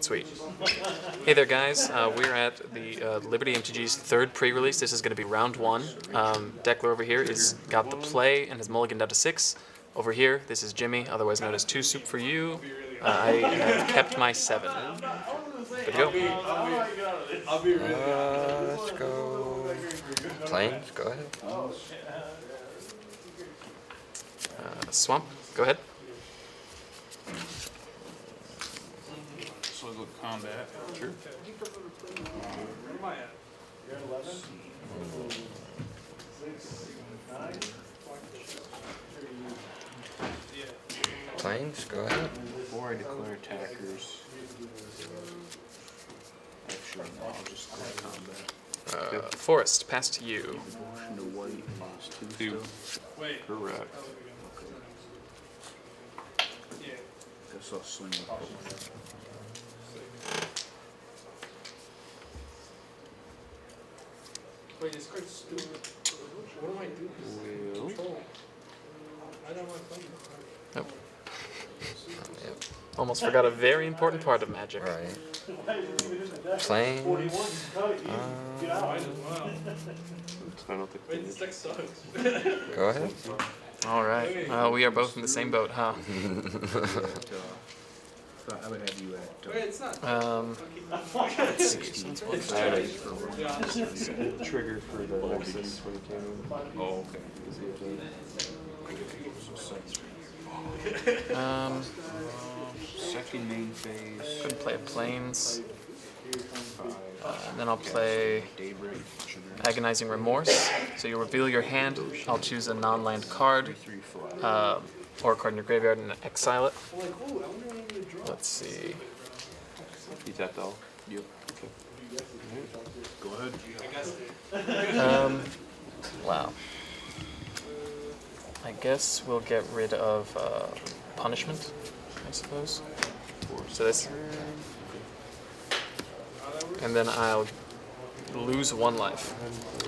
Sweet. Hey there, guys. We're at the Liberty MTG's third pre-release. This is going to be round one. Declan over here is got the play and has mulliganed down to 6. Over here, this is Jimmy, otherwise known as 2 Soup for you. I have kept my 7. Good to go. Let's go. Plains, go ahead. Swamp, go ahead. So I'll go combat. Sure. Where am I at? You're at 11? 6, 9. Plains, go ahead. Before I declare attackers. Actually, no, I'll just declare combat. Forest, pass to you. Proportion to white minus 2 still. Wait. Correct. Yeah. Guess I'll swing with both. Wait, this card's stupid. What am I doing? Will. Control. I don't want to play. Nope. Yep. Almost forgot a very important part of Magic. Right. Plains. Get out. I don't think Wait, this deck sucks. Go ahead. All right. We are both in the same boat, huh? I would have you at Wait, it's not. Let's see. 16 Since plus we're- days for one. Trigger for the Nexus when it came in. Oh, okay. Second main phase. Couldn't play a Plains. 5. And then I'll play Daybreak. Sugar. Agonizing Remorse. So you reveal your hand. I'll choose a non-land card, 3 flat. or a card in your graveyard, and exile it. Let's see. You tapped all? Yep. Okay. Go ahead. Wow. I guess we'll get rid of punishment, I suppose. So this. And then I'll lose 1 life.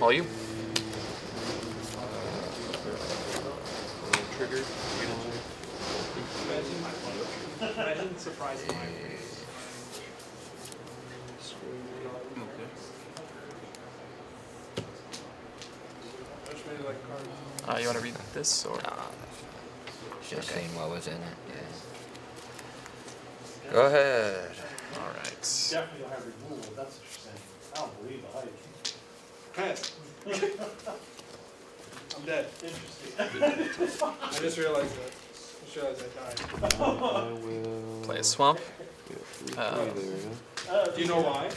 All you? Trigger. Imagine surprising my Okay. You want to read this or? Should have seen what was in it. Yeah. Go ahead. All right. Definitely don't have removal, that's what you're saying. I don't believe the hype. Pass. I'm dead. Interesting. I just realized that. I just realized I died. I will. Play a swamp. Yeah, 3 there, Do you know why?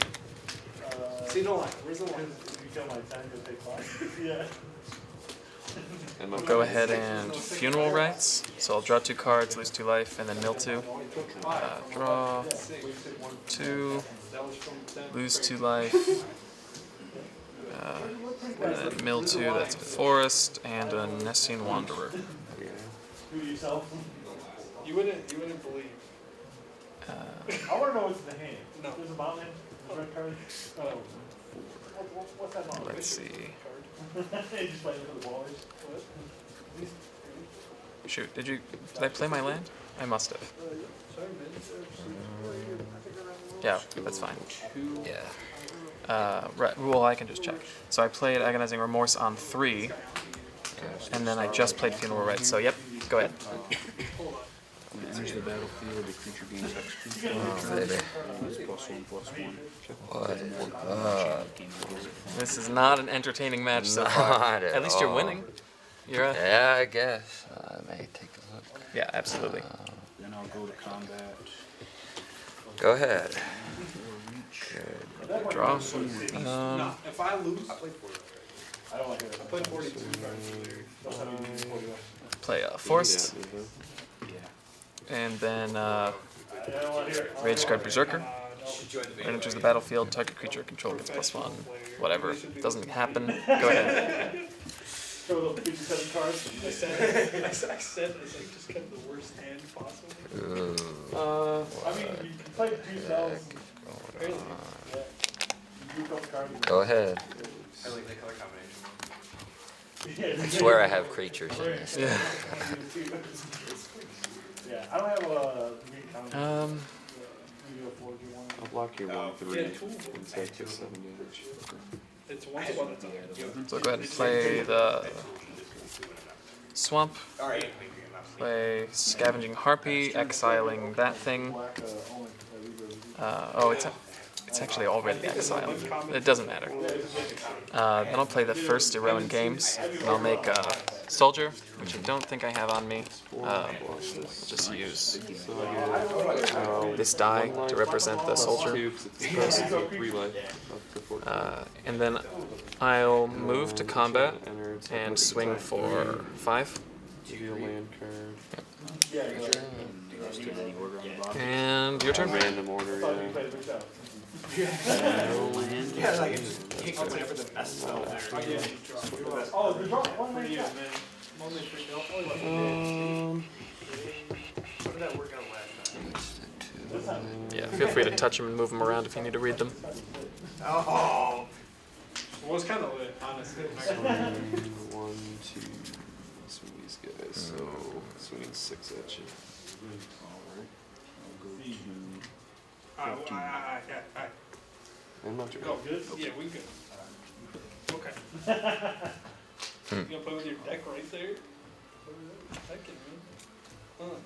See the line. Where's the line? If you kill my 10, you'll take 5. Yeah. And my Go ahead and Funeral Rites. So I'll draw 2 cards, lose 2 life, and then mill 2. Draw 2, lose 2 life, and then mill 2. That's a Forest and a Nessian Wanderer. Yeah. Who yourself? You wouldn't believe. I want to know what's in the hand. No. There's a mountain. Red card. Oh. What's that mountain? Let's see. You just play with the ballers. What? Shoot, did I play my land? I must have. Yeah, that's fine. Yeah. Right, well, I can just check. So I played Agonizing Remorse on 3, and then I just played Funeral Rites, so yep, go ahead. When it enters the battlefield, the creature gains extra. Oh, baby. It's +1/+1. What? This is not an entertaining match so far. Not At least you're all. winning. You're Yeah, I guess. I may take a look. Yeah, absolutely. Then I'll go to combat. Go ahead. Good. Draw. If I lose, I play 40. I don't like it. I played 42 cards. Play a Forest, Yeah. and then Rage Guard Berserker. When it enters the battlefield, target creature control gets +1. Whatever. Doesn't happen. Go ahaid. Throw those 57 cards. I said just kept the worst hand possible. Ooh. I mean, you can play 2 spells. Crazy. Yeah. You drew a couple cards. Go ahead. I like the color combination. I swear I have creatures in this. Yeah. Yeah, I don't have a green counter. Um. Maybe a 4G one. I'll block your 1/3 and take the 7 damage. It's once upon a time. So go ahead and play the Swamp. Play Scavenging Harpy, exiling that thing. Oh, it's actually already exiled. It doesn't matter. Then I'll play the first Eroan Games, and I'll make a Soldier, which I don't think I have on me. I'll just use this die to represent the Soldier. And then I'll move to combat and swing for 5. Reveal land card. And your turn. Random order, yeah. Oh, there's one man. Yeah, feel free to touch them and move them around if you need to read them. Oh. Well, it's kind of lit, honestly. 1, 2, swing these guys. So swinging 6 at you. I'm not doing Go good? Yeah, we good. Okay. You gonna play with your deck right there? Heck yeah, man. Huh.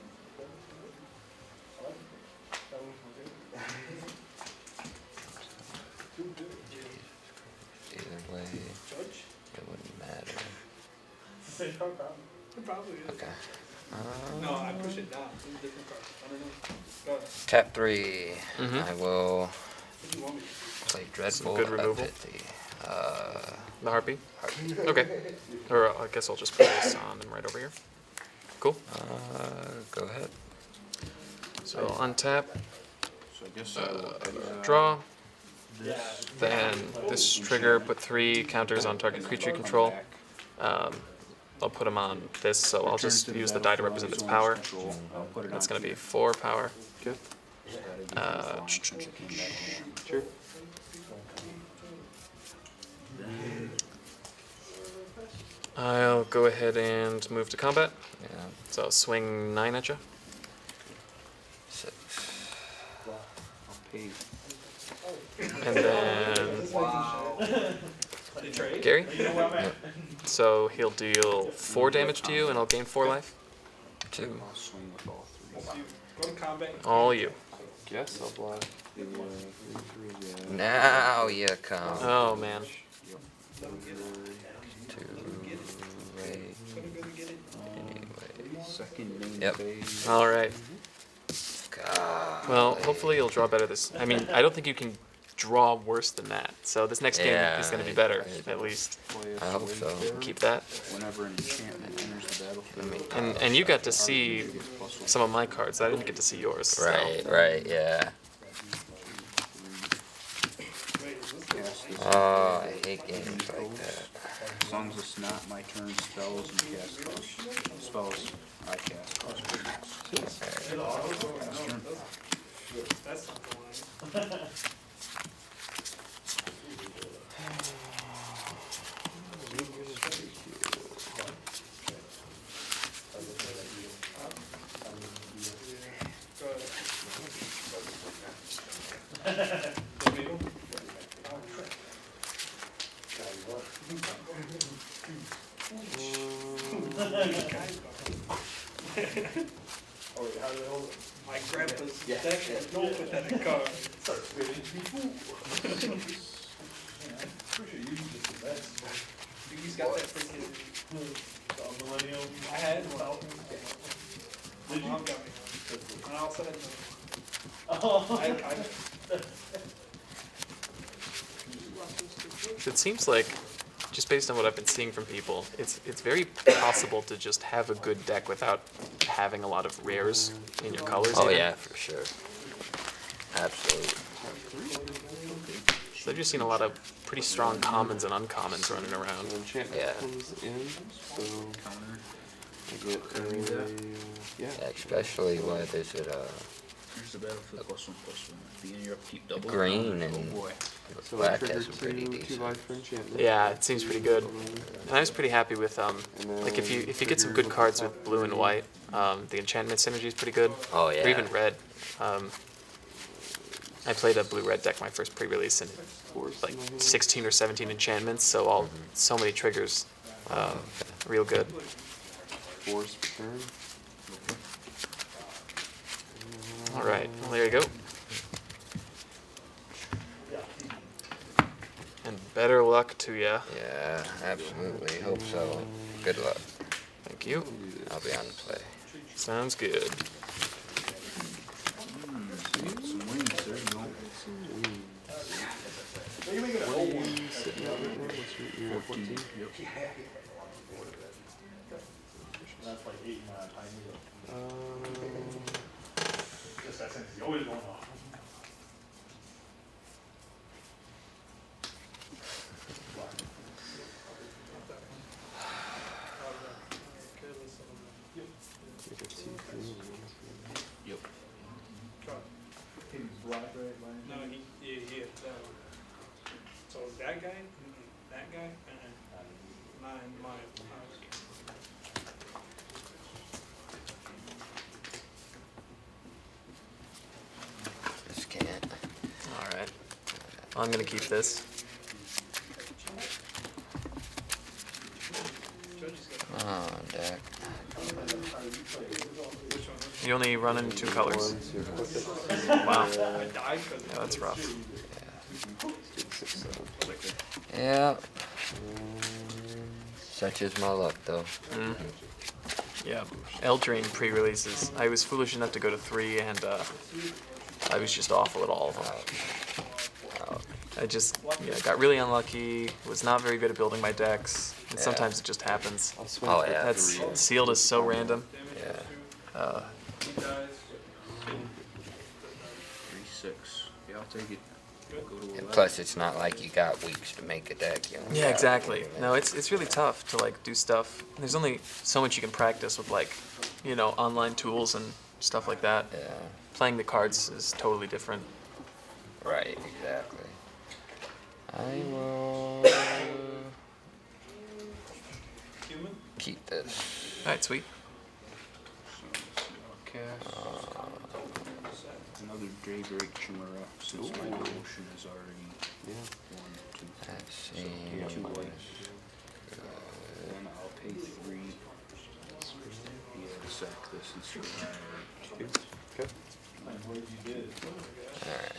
Either way, Judge? it wouldn't matter. Same card, probably. It probably is. Okay. No, I push it down. It's a different card. I don't know. Go ahead. Tap 3. I will What do you want me to do? play Dreadful good removal. Epithy. The Harpy? Okay. Or I guess I'll just put this on them right over here. Cool. Go ahead. So untap, So I guess I will draw. Then this trigger, put 3 counters on target creature control. I'll put them on this, so I'll just use the die to represent its power. That's going to be 4 power. Okay. Sure. I'll go ahead and move to combat. Yeah. So swing 9 at you. 6. And then Gary. So he'll deal 4 damage to you, and I'll gain 4 life. 2. I'll swing with all 3. Go to combat. All you. Guess I'll block the 3, yeah. Now you come. Oh man. 2 rate. Anyway. Second main Yep. phase. All right. God. Well, hopefully you'll draw better this. I mean, I don't think you can draw worse than that. So this next game Yeah, is going to be better, it- at least. I hope so. Keep that. Whenever an enchantment enters the battlefield. And you got to see some of my cards. I didn't get to see yours. so- Right, yeah. Oh, I hate games like that. As long as it's not my turn, spells and cast costs. Spells, I cast cost. That's not the one. My grandpa's deck was known for that card. He's got that freaking millennium. I had one. My mom got me one. And I also had It seems like, just based on what I've been seeing from people, it's very possible to just have a good deck without having a lot of rares in your colors. Oh even. yeah, for sure. Absolutely. So I've just seen a lot of pretty strong commons and uncommons running around. An enchantment Yeah. comes in, so I get a, yeah. Especially why there's it Here's the battlefield +1/+1. At the end, your upkeep double. green Oh and boy. So I black trigger has some pretty 2 decent. life for enchantment. Yeah, it seems pretty good. And I was pretty happy with like if you get some good cards with blue and white, the enchantment synergy is pretty good. Oh yeah. Or even red. I played a blue-red deck my first pre-release, and Force like in my hand. 16 or 17 enchantments, so so many triggers, real good. Force return. All right, well, there you go. And better luck to ya. Yeah, absolutely. Hope so. Good luck. Thank you. I'll be on the play. Sounds good. Some wings, there you go. Sitting out right now. What's your 14? Yep. That's like 8 times. Um, Just that sense, he's always going off. we got 2 green ones. Yep. He's black, right? No, yeah, that one. So that guy? That guy? Mine. Just can't. All right. I'm gonna keep this. Come on, deck. You only run in 2 colors. Once you equip it, Wow. I died because Yeah, that's rough. 6, 7. Yeah. Such is my luck, though. Yeah, Eldraine pre-releases. I was foolish enough to go to 3, and I was just awful at all of them. I just got really unlucky. Was not very good at building my decks, and Yeah. sometimes it just happens. I'll swing Oh, for yeah. That's 3. sealed is so random. Yeah. he dies. 3-6. Yeah, I'll take it. Go to 11. And plus, it's not like you got weeks to make a deck. You know? Yeah, exactly. No, it's really tough to like do stuff. There's only so much you can practice with like, online tools and stuff like that. Yeah. Playing the cards is totally different. Right, exactly. I will Human? keep this. All right, sweet. Cast. Another Daybreak Chimera, since my motion is already Yeah. 1, 2, Let's so see. 2 life. Then I'll pay 3. Yeah, sack this and survive. Okay.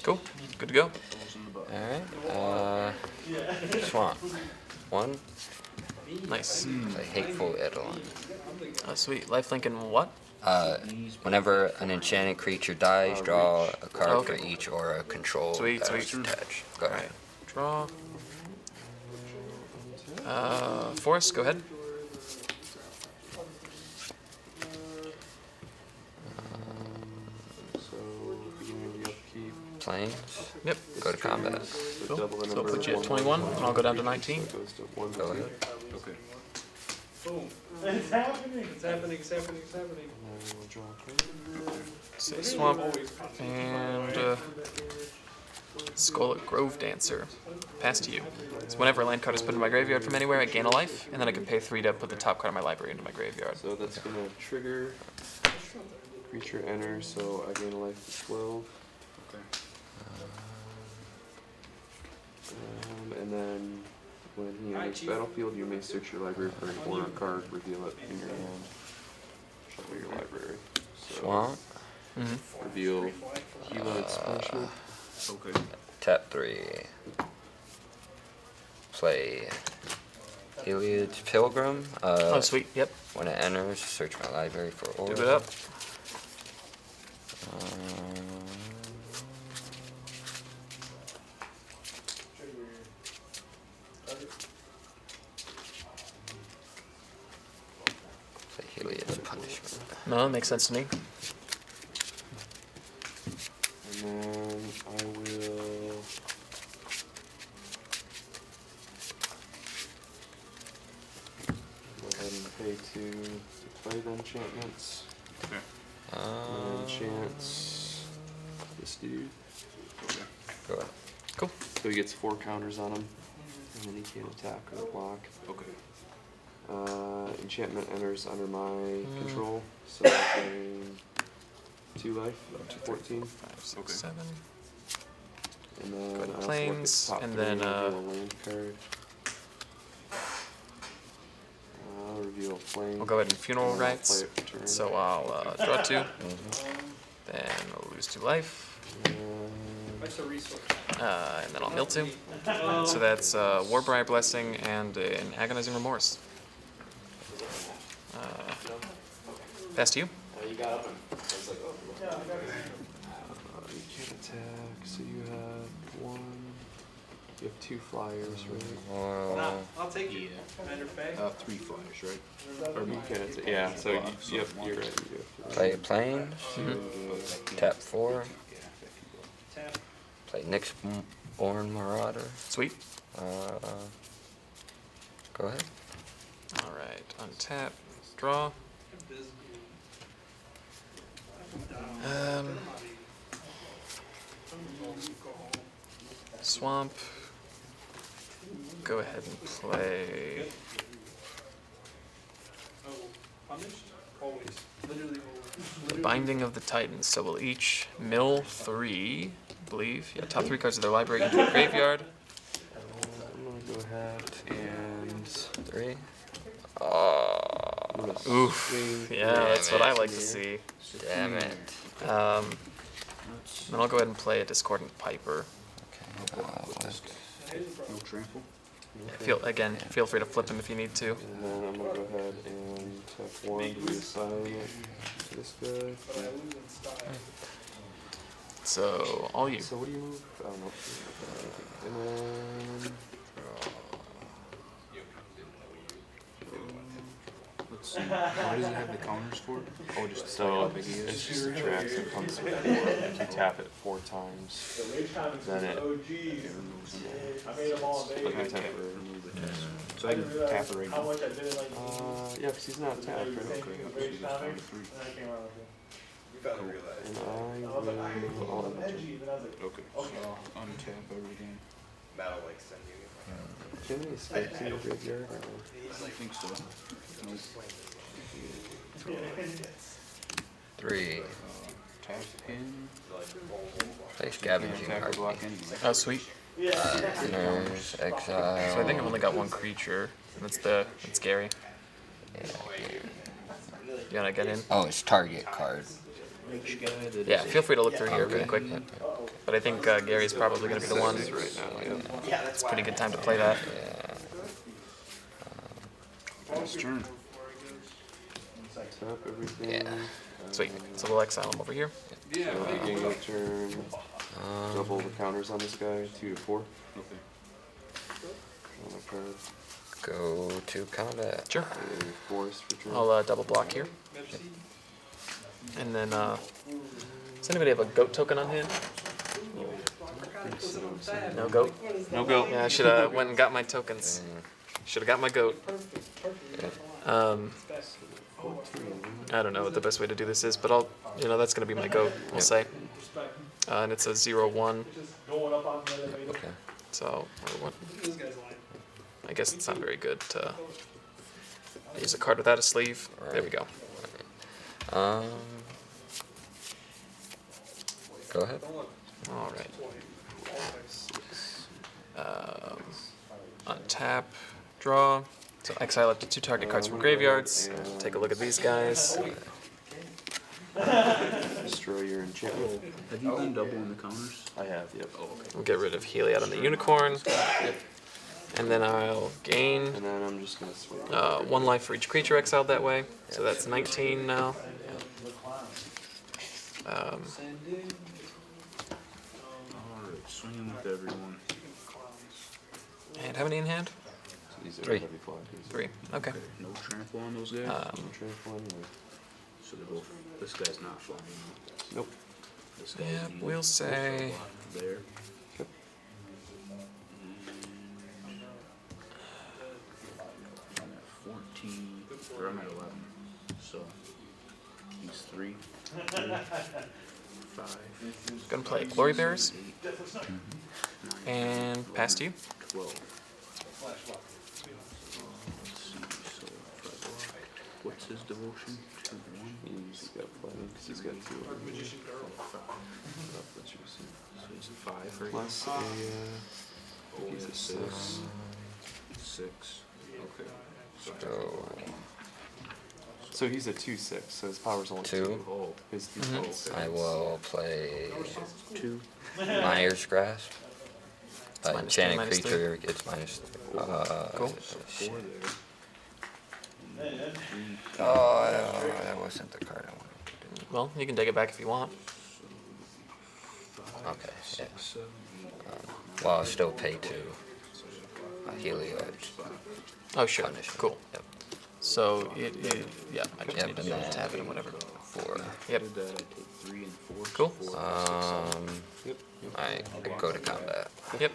Cool. Good to go. Balls in the butt. Alright. Swamp. 1. Nice. Play Hateful Eidolon. Sweet. Lifelink and what? Whenever an enchanted creature dies, draw a card Okay. for each aura control Sweet, that sweet. is attached. Go All ahead. right. Draw. Forrest, go ahead. So, beginning of the upkeep. Planes. Yep. Go to combat. So Cool. double the So number I'll put you at of 21, ones. and I'll go down to 19. So it goes to 1, Go 2. ahead. Okay. Boom. It's happening. It's happening, it's happening, it's happening. And then we'll draw a card. Say Swamp. And Skull Grove Dancer. Pass to you. So whenever a land card is put in my graveyard from anywhere, I gain a life, and then I can pay 3 to put the top card of my library into my graveyard. So that's gonna trigger. Creature enters, so I gain a life to 12. Okay. And then when he enters battlefield, you may search your library for an aura card, reveal it in your hand. Shuffle your library. So Swamp. reveal Heloid's Punishment. Okay. Tap 3. Play Heliod's Pilgrim. Oh, sweet. Yep. When it enters, search my library for aura. Do it up. Play Heliod's Punishment. No, that makes sense to me. And then I will. Go ahead and pay 2 to play the enchantments. Okay. And then enchants this dude. Okay. Go ahead. Cool. So he gets 4 counters on him. And then he can't attack or block. Okay. Enchantment enters under my control, so I gain 2 life, 14. 5, 6, Okay. 7. And then Go ahead and I also planes, look at top and three then, reveal a land card. Reveal a plane. we'll go ahead and funeral and then I'll rites. play it for turn. So I'll draw 2, then I'll lose 2 life, What's the resource? and then I'll mill 2. So that's Warbriar Blessing and an Agonizing Remorse. Pass to you. You can't attack, so you have 1. You have 2 flyers, right? Well, I'll take it. Commander Fay. 3 flyers, right? Or you can't attack. Yeah, so yep, you're right. You have to. play planes. Tap 4. Tap. Play Nyx Born Marauder. Sweet. Go ahead. Alright, untap, draw. Swamp. Go ahead and play. Oh, punished? Always. Literally always. Binding of the Titans. So we'll each mill 3, I believe. Yeah, top 3 cards of their library into the graveyard. I'm gonna go ahead and 3. I'm gonna Oof. swing. Yeah, that's what I like to here. see. Damn it. Then I'll go ahead and play a Discordant Piper. No trample. Feel free to flip him if you need to. And then I'm gonna go ahead and tap 1 to reassign it to this guy. So all you. So what do you move? I don't know. And then Let's see. What does it have the counters for? Oh, just to tell you how big he it's is. just a trap that comes with 4. If you tap it 4 times, then it I made them all day. but not temporary. Remove the test. So I can tap it right How now. much I did it like. Yeah, because he's not tapped, right? Same Okay. thing with Rage Comic, and then I came around with it. And I was like, I will. was edgy, but I was like, Okay. okay. Untap everything. Do you have any escapes in your graveyard? Or? I think so. Nope. 3. Tap pin. Play Can't Scavenging attack or Heart. block anyway. Oh, sweet. Nurse, Exile. So I think I've only got 1 creature. That's Gary. You wanna get in? Oh, it's target card. Which guy that Yeah, is feel free to look through here really quick. But I think Gary's probably gonna be the one. Right now, yeah. It's a pretty good time to play that. Last turn. Tap everything. Yeah. Sweet. So we'll exile him over here. Yeah, So beginning of turn, double the counters on this guy, 2 to 4. Okay. On my card. Go to combat. Sure. And force for turn. I'll double block here. And then, does anybody have a goat token on hand? No goat? No go. Yeah, I should have went and got my tokens. Should have got my goat. I don't know what the best way to do this is, but that's gonna be my goat, we'll say. And it's a 0/1, Going up on the elevator. Okay. so, or what? This guy's lying. I guess it's not very good to use a card without a sleeve. There we go. Go ahead. Alright. Untap, draw. So exile up to 2 target cards from graveyards. Take a look at these guys. Destroy your enchantment. Have you been doubling the counters? I have, yep. We'll get rid of Heliod on the Unicorn. And then I'll gain And then I'm just gonna swing. 1 life for each creature exiled that way. So that's 19 now. Alright, swinging with everyone. And how many in hand? So these are 3. heavy flyers. 3. Okay. No trample on those guys? Trample anyway. So they're both. This guy's not flying. Nope. This guy's Yeah, the- we'll say. There. Yep. I'm at 14, or I'm at 11. So he's 3, 5, Gonna play Glory Bearers 8, 9, and pass to you. 12. Let's see. So if I block, what's his devotion? He's got plenty, because he's got 2 of them. Magician girl. Let's just see. So it's a 5 right Plus a, Oh, he's a yeah, 6. 6. Okay. So So he's a 2/6, so his power's only 2. Oh, His Mhm. default. I will play 2. Myers Grasp. It's -3, Enchanted -3. creature gets minus. Cool. so 4 there. Oh, that wasn't the card I wanted to do. Well, you can take it back if you want. Okay, yeah. 6, 7, 8. Well, I'll still pay 2. Heliod. Oh, sure. Punishment. Cool. Yep. So, yeah, I just Yep, need to and then tap it and whatever. 4. Yep. Did that, I take 3 and 4. Cool. 4, 6, 7. Yep. I go to combat. Yep.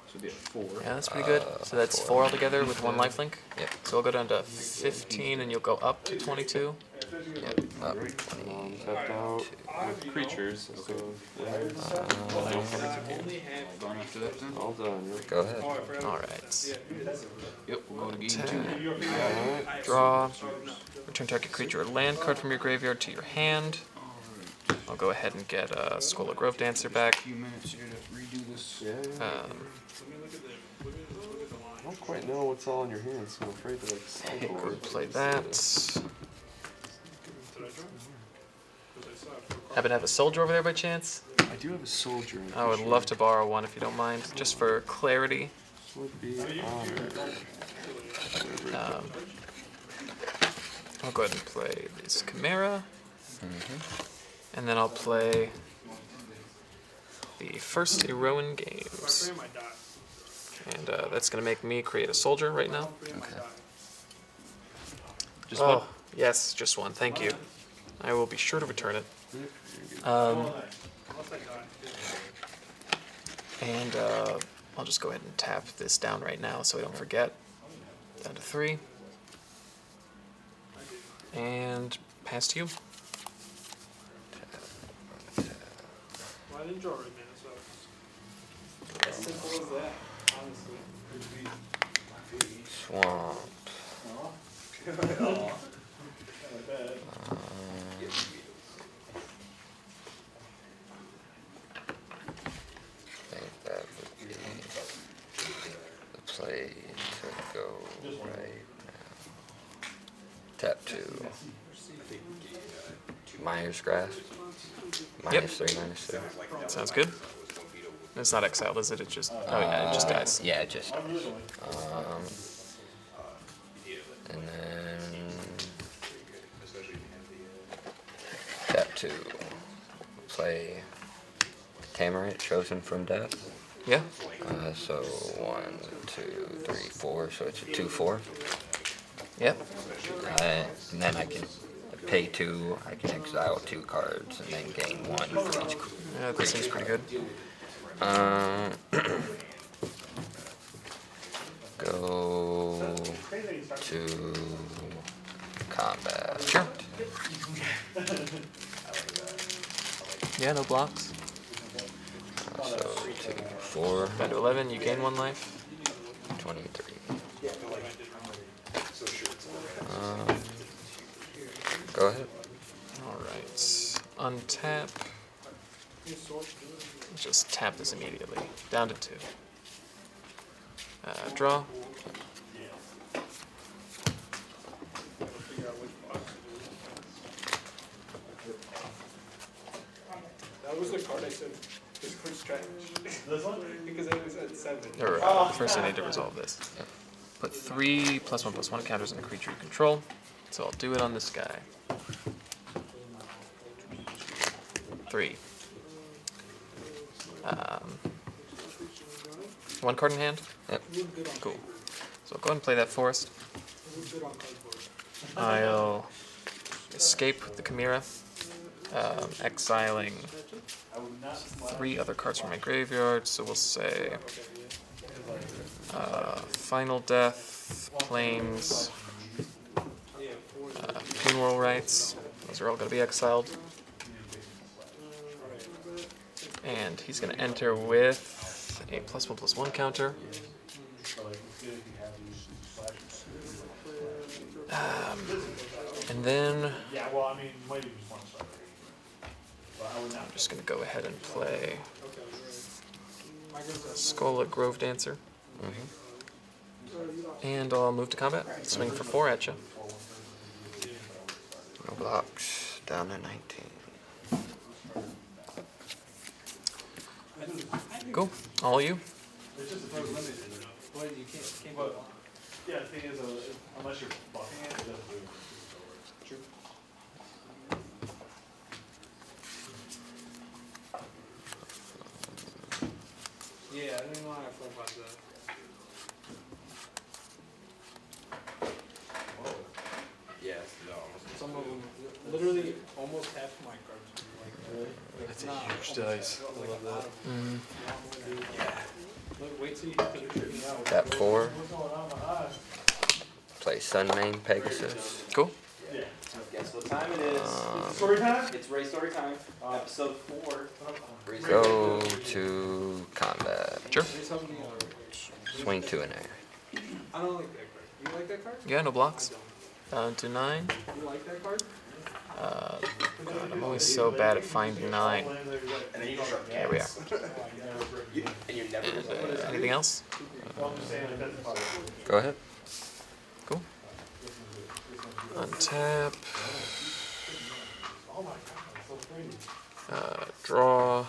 So it'd be a 4. Yeah, that's pretty good. So that's 4 altogether with 1 lifelink. Yep. So I'll go down to 15 and you'll go up to 22. Yep. Up 20. Tapped out with creatures, so Only have. Gone after that then? all done. Yep. Go ahead. Oh, I forgot. Alright. Yep, we'll go to game 2. Tap. Draw. Return target creature or land card from your graveyard to your hand. I'll go ahead and get a Skull of Grove Dancer A back. few minutes here to redo this. Yeah, yeah. Um, Let me look at the line. I don't quite know what's all in your hands, so I'm afraid to like cycle go or play that. Did I draw? 'Cause I saw it. Happen to have a soldier over there by chance? I do have a soldier. I would love to borrow one if you don't mind, just for clarity. Would be honored. I'll go ahead and play this Chimera, Mm-hmm. and then I'll play the first Iroan If I Games. frame my dot. And that's going to make me create a soldier right now. Frame my Okay. dot. Just Oh, one. yes, just one. Thank you. I will be sure to return it. What's that dot? And I'll just go ahead and tap this down right now so I don't forget. Down to 3. And pass to you. Well, I didn't draw right, man, so. As simple as that, honestly. Swamp. I think that would be the play to go right now. Tap 2. Myers Grasp. -3, -2. Sounds good. It's not exiled, is it? It just, oh yeah, it just dies. Yeah, it just. And then tap 2. Play Tamarite, Chosen from Death. Yeah? So 1, 2, 3, 4. So it's a 2/4. Yep. And then I can pay 2. I can exile 2 cards and then gain 1 for each. Yeah, that seems pretty good. Go to combat. Sure. Yeah, no blocks. So 2, 4, Down to 11, you gain 1 life. 23. Go ahead. Alright. Untap. Just tap this immediately. Down to 2. Draw. Figure out which box to do. That was the card I said. This card's trash. This one? Because I was at 7. Or, first I need to resolve this. Put 3 +1/+1 counters on a creature you control. So I'll do it on this guy. 3. 1 card in hand? Yep. Cool. So I'll go ahead and play that Forest. Good on cardboard. I'll escape the Chimera, exiling 3 other cards from my graveyard. So we'll say Final Death, Plains, Funeral Rites. Those are all going to be exiled. And he's going to enter with a +1/+1 counter. And then Yeah, well, I mean, might even just one star. But I would not. I'm just gonna go ahead and play Okay, right. Skull at Grove Dancer. And I'll move to combat. Swing for 4 at you. No blocks. Down to 19. Cool. All you. It's just a few limited. Well, you can't But, go on. yeah, the thing is, unless you're buffing it, it doesn't really. True. Yeah, I didn't want to full about that. Yes, no. Some of them, literally almost half my cards. That's a huge dice. I love that. Look, wait till you get to the trivia. Tap 4. What's going on with us? Play Sunmane Pegasus. Cool. Yeah. Guess what time it is? Story time? It's Ray Story Time, episode 4. Go to combat. Sure. There's something else. Swing 2 in air. I don't like that card. You like that card? Yeah, no blocks. Down to 9. You like that card? God, I'm always so bad at finding 9. And then you just start There we are. and you're never Anything else? Go ahead. Cool. Untap. Draw.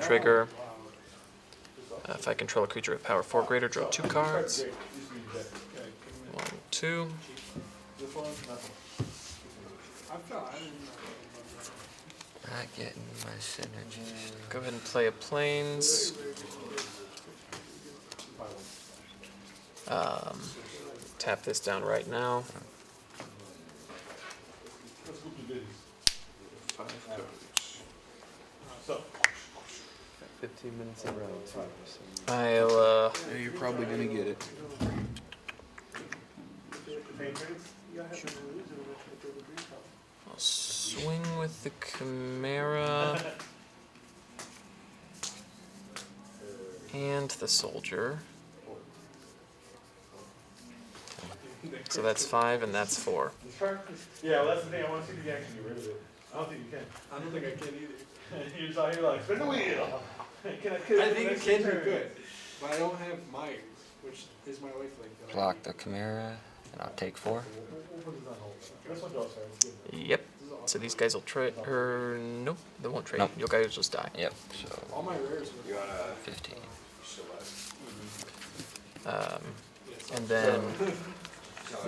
Trigger. If I control a creature with power 4 greater, draw 2 cards. 1, 2. I've got, I didn't know. Not getting my synergies. Go ahead and play a Plains. Tap this down right now. 5 cards. So, 15 minutes in round 2. I'll Yeah, you're probably gonna get it. I'll swing with the Chimera and the Soldier. So that's 5 and that's 4. yeah, well, that's the thing. I want to see if you can actually get rid of it. I don't think you can. I don't think I can either. You're just out here like, spin the wheel. I think it can be good, but I don't have mine, which is my lifelink. that I Block need. the Chimera, and I'll take 4. This one draws fair. Yep. So these guys will trade. Nope, they won't trade. Nope. You guys just die. Yep, so All my rares were. You wanna 15. And then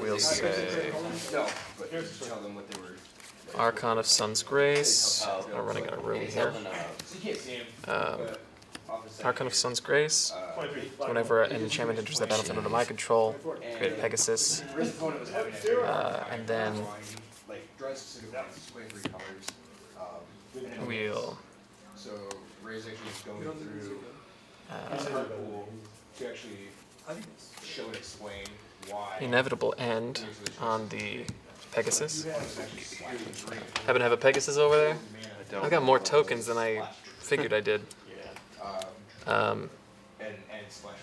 we'll say No, but tell them what they were. Archon of Sun's Grace. We're running out of room here. So you can't see him. Archon of Sun's Grace. 23. Whenever an enchantment enters the battlefield under my control, create a Pegasus. His opponent was having it. And then Like, draw specific display 3 colors. we'll So Ray's actually just going You don't think it's through good? his card pool to actually I think it's. show and explain why. inevitable end on the Pegasus. Green. Happen to have a Pegasus over there? I don't. I've got more tokens than I figured I did. And splash.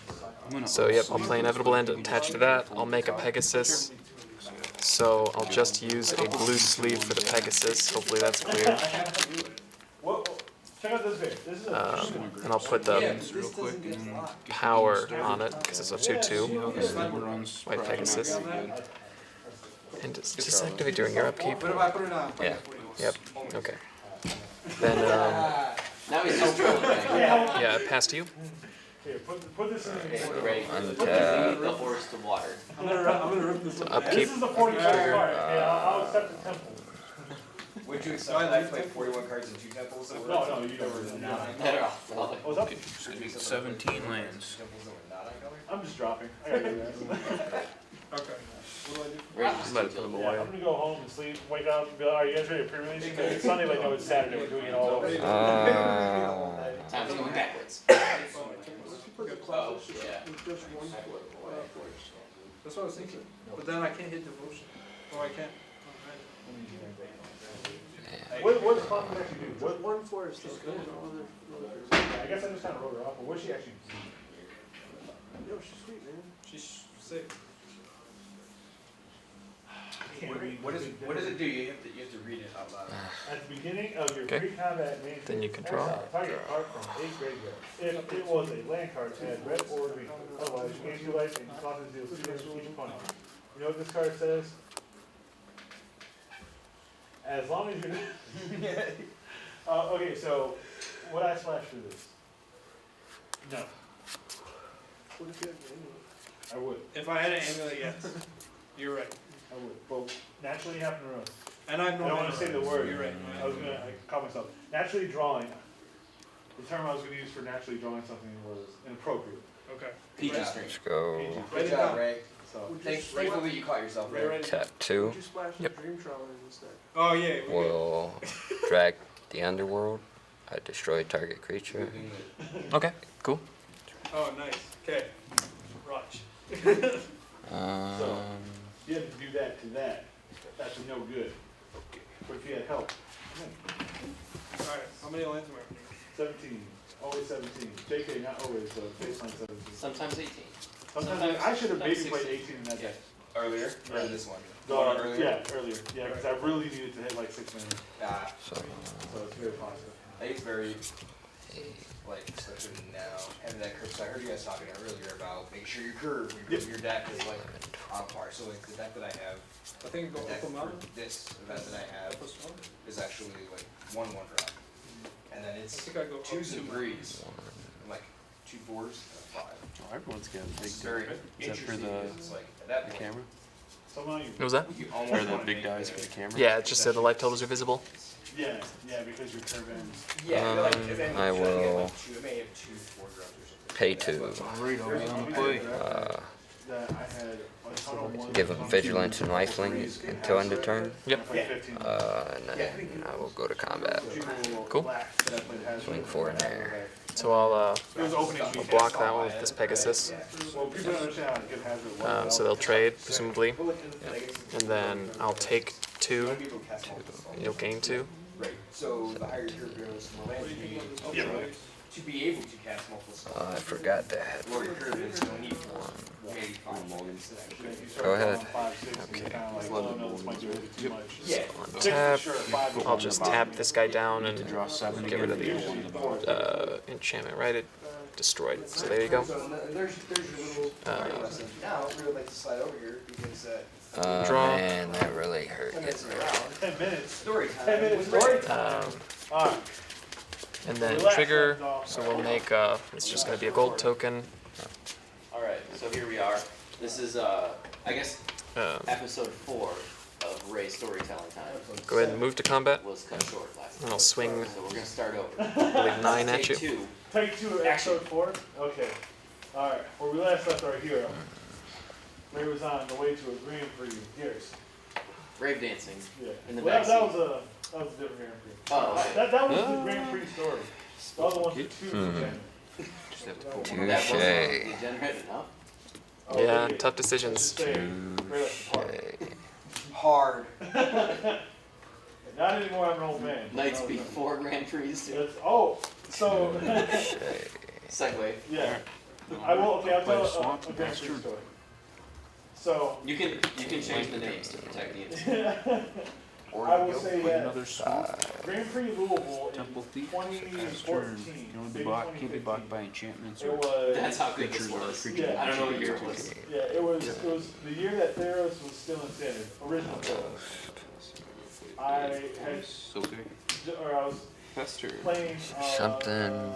I'm gonna So yep, I'll also- play inevitable end attached to that. I'll make a Pegasus. So I'll just use a blue sleeve for the Pegasus. Hopefully that's clear. Check out this video. This is a And I'll put Yeah, the but this doesn't get blocked. power on it because it's a See 2/2. how this thing runs. White Probably Pegasus. not very good. And just activate during your upkeep. What if I put it on? Yeah. Yep. Okay. Then Now he's just trolling. yeah, pass to you. here. Put this in. Ray, Untap. the horse to water. I'm gonna rip this one. Upkeep. This is the 45 part. Yeah, I'll accept the temple. Would you accept that? Play 41 cards and 2 temples? No, you don't. Better off. What's up? Just gonna be 17 lands. I'm just dropping. I gotta do that. Okay. What do I do? Let it put them Yeah, I'm away. gonna go home and sleep, wake up, and be like, are you guys ready to pre-release? Because it's Sunday, like, no, it's Saturday, we're doing it all over. Time's going backwards. Oh, yeah. That's what I was thinking. But then I can't hit devotion. Oh, I can't. What does Pop actually do? What, One for is still good. I guess I just kinda wrote her off, but what's she actually do? Yo, she's sweet, man. She's sick. can't read. What does it do? You have to read it out loud. At the beginning of your Okay. pre-combat main Then you phase, can draw. exile target card from a graveyard. If it was a land card, add red or green. Otherwise, you gain 2 life and you cause deal 2 damage to each opponent. You know what this card says? As long as you're... okay, so would I splash through this? No. What if you had an I would. If I had an amulet, yes. You're right. I would. Well, naturally you have to run. And I'm I don't want to say the word. You're right. I was gonna call myself. Naturally drawing. The term I was gonna use for naturally drawing something was inappropriate. Okay. Peaches Let's drink. go. Good job, Ray. So Thankfully you caught yourself, Ray, Ray. Ray. Tap 2. Would you splash Yep. the Dream Trawler instead? Oh yeah. We Will drag the underworld. I destroy target creature. Okay, cool. Oh nice. Okay. Watch. you had to do that to that. That's no good. But if you had help. All right. How many lines am I? 17. Always 17. JK, not always, but baseline 17. Sometimes 18. Sometimes I should have maybe sometimes played 18 in that Yeah. day. Earlier? Or this one? Yeah, earlier. Yeah, because I really needed to hit like 6 minutes. So, So it's very possible. I think it's very, like, especially now, having that curve. So I heard you guys talking earlier about making sure your curve, your deck is like on par. So like the deck that I have, I think the go deck up a for mountain. this event that I have is actually like 1/1 drop. And then I it's think I go 2s up and 3s, and like 2 4s and a 5. Oh, everyone's got a big It's very die. Is that for interesting because it's like at that the point, camera? Somehow you. What was that? you almost Or the wanna big make dice the- for the camera? Yeah, it just said the life totals are visible. Yeah, because your curve ends. Yeah, like, if any- I it will may have 2 4 drops or something. pay 2. Alright, I'll be on the play. That I had a total of 1. Give him vigilance and lifeling until end of turn. Yep. And then I will go to combat. Cool. Swing 4 in there. So I'll I'll block that one with this Pegasus. Well, people don't understand how good hazard was. So they'll trade, presumably. And then I'll take 2. You'll gain 2. Right, so the higher your curve goes, the more land you need to be able to cast multiple spells. I forgot that. The lower your curve is, you'll need maybe 5 mulligans to actually. Go ahead. Okay. Yeah. On tap, I'll just tap this guy down and Draw 7 get rid of again. the enchantment, right? It destroyed. So there you go. So there's your little lesson. Now, we would like to slide over here because Draw. Man, that really hurt. messing around. 10 minutes. Story time. 10 minutes with story Ray. time. Alright. And then trigger. So we'll make, it's just going to be a gold token. Alright, so here we are. This is, I guess, Um, episode 4 of Ray's storytelling time. Go ahead and move to combat. Was cut short last And time. I'll swing, So we're gonna start over. I believe, 9 at you. Take 2. Take 2 of episode 4? Okay. Alright, where we last left our hero. Ray was on the way to a Grand Prix. Years. Rave dancing. Yeah. In the Well, backseat. that was a different Grand Prix. Oh, okay. That was the Grand Prix story. The other one's the 2 Gen. Just have to pull That wasn't Touche. degenerate enough. Oh, Yeah, okay. tough decisions. Just saying, right off the park. Hard. Not anymore, I'm an old man. Nights before Grand Prix too. It's, oh, so, Segue. yeah. I will, okay, I'll Play tell the swamp, a Grand that's Prix true. story. So, You can change the names to protect the innocent. I will say Play that another swamp. Grand Prix Louisville in Temple Thief. Pass turn. 2014, You know, the maybe block can't be 2015, blocked by enchantments it or was, That's how good this creatures or was. creatures. Yeah. I don't know what year it was. yeah, it was the year that Theros was still in standard, original Theros. I had, Okay. or I was Fester. playing, Something.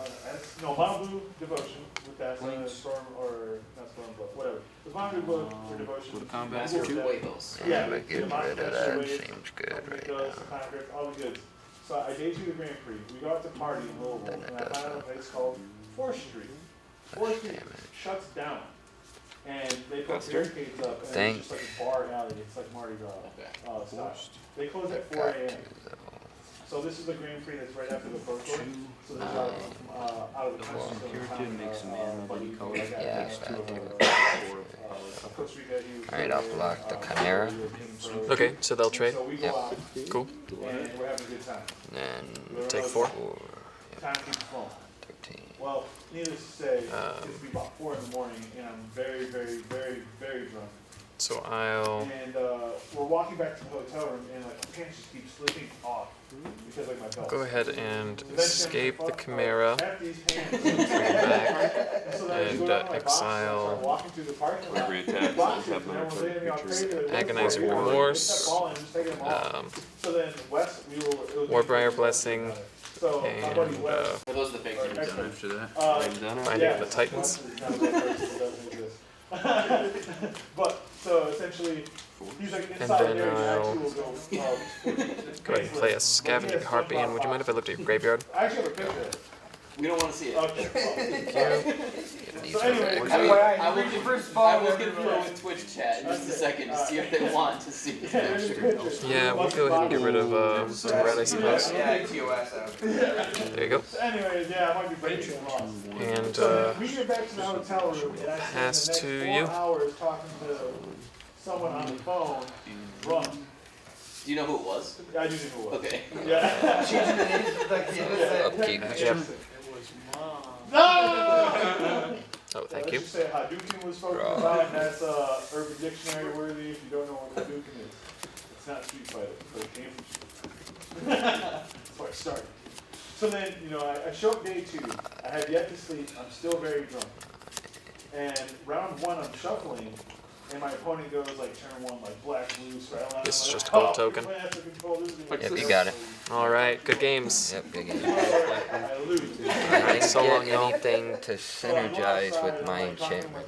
no, Mountain Blue Devotion with that, Planes. Storm, or, not Storm, but whatever. It was Mountain Blue Book for Devotion. Go to combat. Master Google two that. labels. Yeah, But getting yeah, rid of Master that Wave, seems good right now. All the goods. So I debuted the Grand Prix. We go out to party in Louisville, Then it and I does find out a that. place called 4th Street. 4th Street Damn it. shuts down. And they put Buster? barricades up, and Thank- it's just like a bar alley. It's like Mardi Gras Okay. style. They close at 4 Got a.m. to though. So this is the Grand Prix that's right after the Pro Tour. So there's out of the country. so Character there's makes a time, man buddy, color. like that, Yeah, next to, that too. Coach Street that he was Alright, I'll doing, block the Chimera. Okay, so they'll trade. So we go Yep. out, Cool. and we're having a good time. Then Take 4. 4, Time keeps flowing. 13. Well, needless to say, it's be about 4 in the morning, and I'm very, very, very, very drunk. So I'll And we're walking back to the hotel room, and like my pants just keep slipping off because like my belt. go ahead and So then she escape was the like, Chimera, "F these pants." bring it back, And so then I just and go down to my box, and I exile start walking through the parking lot. Every attack, Boxes, tap and my everyone's looking at me all pictures. crazy, like, "What's Agonizer going on?" Remorse, Get that ball and just take them all. So then Wes, it was Warbriar Blessing, so my buddy and Wes, Are those the fake or ones? actually, After that? I'm done. Binding of the Titans. Wes is not a real person, he doesn't exist. But so essentially, he's like in then solidarity. I I'll too will go. go ahead and play a Scavenging Harpy. And would you mind if I looked at your graveyard? I actually have a picture. We don't want to see it. Okay. These So are anyway, very- I will confirm with Twitch chat in just a second to see if they want to see it. Yeah, we'll go ahead and get rid of Red, I suppose. Yeah, TOS out. There you go. So anyways, yeah, I might be breaking the laws. And So we get back to the hotel room, and I pass spend the to next 4 you. hours talking to someone on the phone, drunk. Do you know who it was? I do think it was. Okay. Yeah. Changing the names, like, Upkeep. Yep. No! Oh, thank Let's you. just say Hadouken was spoken Draw. about, and that's Urban Dictionary worthy if you don't know what Hadouken is. It's not Street Fighter, but it came from Street Fighter. That's where I started. So then, I show up day 2. I have yet to sleep. I'm still very drunk. And round 1, I'm shuffling, and my opponent goes like turn 1, like black, blue, Skyline. This is I'm just like, a gold "Oh, token." your plan has to control this game." Yep, you got it. All right, good games. Yep, good game. I lose. I didn't So long, get y'all. anything to synergize with my enchantment.